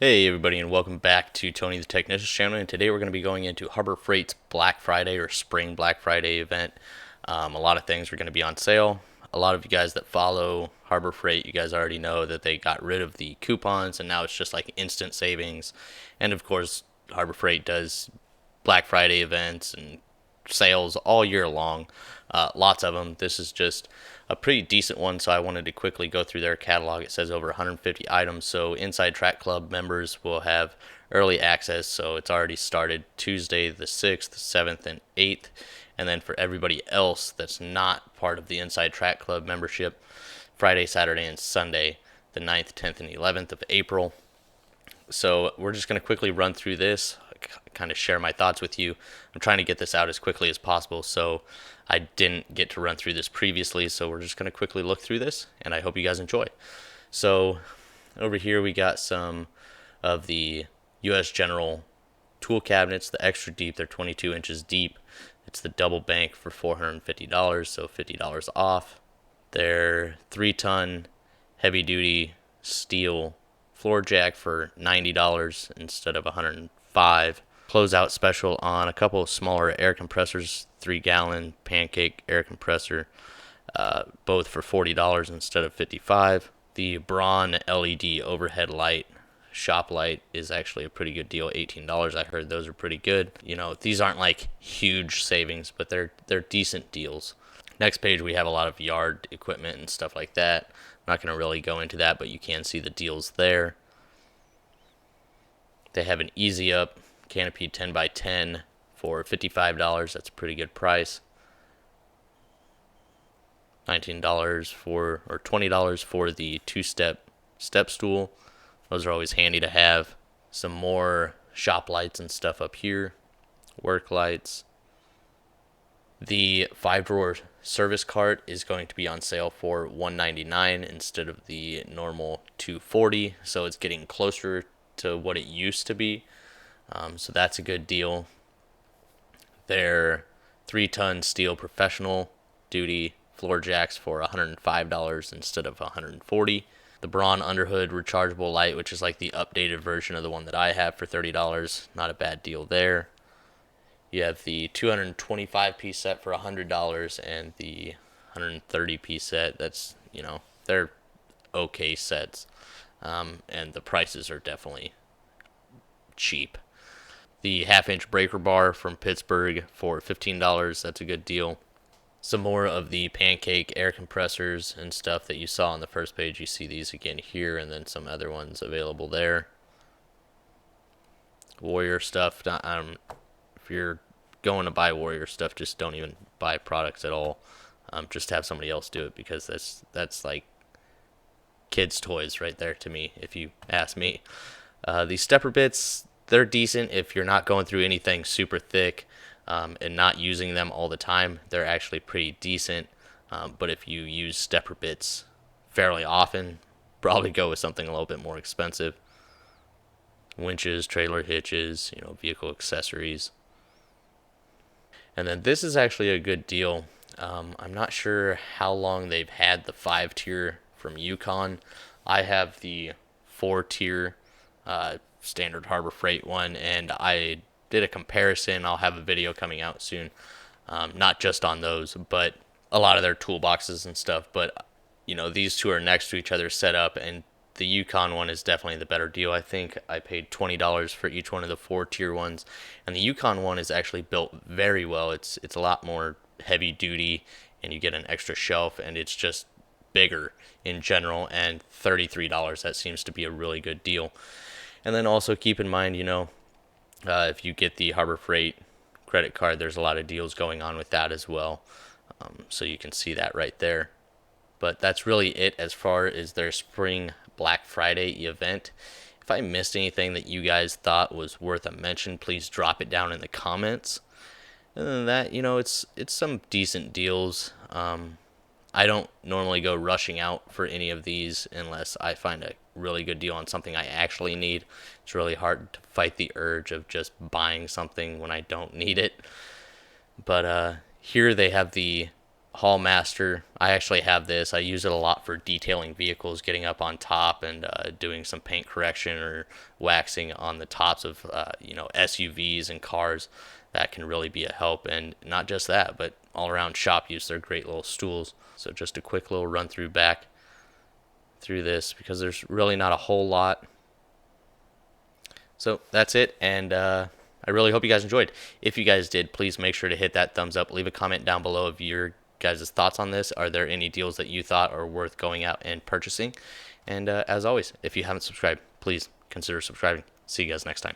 Hey everybody, and welcome back to Tony the Technician's channel. And today we're going to be going into Harbor Freight's Black Friday or Spring Black Friday event. A lot of things are going to be on sale. A lot of you guys that follow Harbor Freight, you guys already know that they got rid of the coupons and now it's just like instant savings. And of course, Harbor Freight does Black Friday events and sales all year long. Lots of them. This is just a pretty decent one, so I wanted to quickly go through their catalog. It says over 150 items, so Inside Track Club members will have early access, so it's already started Tuesday the 6th, 7th, and 8th. And then for everybody else that's not part of the Inside Track Club membership, Friday, Saturday, and Sunday, the 9th, 10th, and 11th of April. So we're just going to quickly run through this, kind of share my thoughts with you. I'm trying to get this out as quickly as possible, so I didn't get to run through this previously, so we're just going to quickly look through this, and I hope you guys enjoy. So over here we got some of the U.S. General tool cabinets, the extra deep. They're 22 inches deep. It's the double bank for $450, so $50 off. They're 3-ton heavy duty steel floor jack for $90 instead of $105. Closeout special on a couple of smaller air compressors, 3-gallon pancake air compressor, both for $40 instead of $55. The Braun LED overhead light shop light is actually a pretty good deal, $18. I heard those are pretty good. You know, these aren't like huge savings, but they're decent deals. Next page we have a lot of yard equipment and stuff like that. I'm not going to really go into that, but you can see the deals there. They have an Easy Up canopy 10x10 for $55. That's a pretty good price. $19 for, or $20 for the two-step step stool. Those are always handy to have. Some more shop lights and stuff up here. Work lights. The 5-drawer service cart is going to be on sale for $199 instead of the normal $240, so it's getting closer to what it used to be. So that's a good deal. They're 3-ton steel professional duty floor jacks for $105 instead of $140. The Braun underhood rechargeable light, which is like the updated version of the one that I have, for $30. Not a bad deal there. You have the 225-piece set for $100 and the 130-piece set. That's, they're okay sets. And the prices are definitely cheap. The half-inch breaker bar from Pittsburgh for $15. That's a good deal. Some more of the pancake air compressors and stuff that you saw on the first page. You see these again here, and then some other ones available there. Warrior stuff. If you're going to buy Warrior stuff, just don't even buy products at all. Just have somebody else do it, because that's like kids' toys right there to me, if you ask me. These stepper bits, they're decent if you're not going through anything super thick and not using them all the time. They're actually pretty decent. But if you use stepper bits fairly often, probably go with something a little bit more expensive. Winches, trailer hitches, vehicle accessories. And then this is actually a good deal. I'm not sure how long they've had the 5-tier from Yukon. I have the 4-tier standard Harbor Freight one, and I did a comparison. I'll have a video coming out soon, not just on those, but a lot of their toolboxes and stuff. But these two are next to each other set up, and the Yukon one is definitely the better deal. I think I paid $20 for each one of the 4-tier ones, and the Yukon one is actually built very well. It's a lot more heavy duty, and you get an extra shelf, and it's just bigger in general. And $33, that seems to be a really good deal. And then also keep in mind, if you get the Harbor Freight credit card, there's a lot of deals going on with that as well. So you can see that right there. But that's really it as far as their Spring Black Friday event. If I missed anything that you guys thought was worth a mention, please drop it down in the comments. And then that, it's some decent deals. I don't normally go rushing out for any of these unless I find a really good deal on something I actually need. It's really hard to fight the urge of just buying something when I don't need it. But here they have the Hall Master. I actually have this. I use it a lot for detailing vehicles, getting up on top and doing some paint correction or waxing on the tops of SUVs and cars. That can really be a help, and not just that, but all around shop use. They're great little stools. So just a quick little run through back through this because there's really not a whole lot. So that's it, and I really hope you guys enjoyed. If you guys did, please make sure to hit that thumbs up. Leave a comment down below of your guys' thoughts on this. Are there any deals that you thought are worth going out and purchasing? And as always, if you haven't subscribed, please consider subscribing. See you guys next time.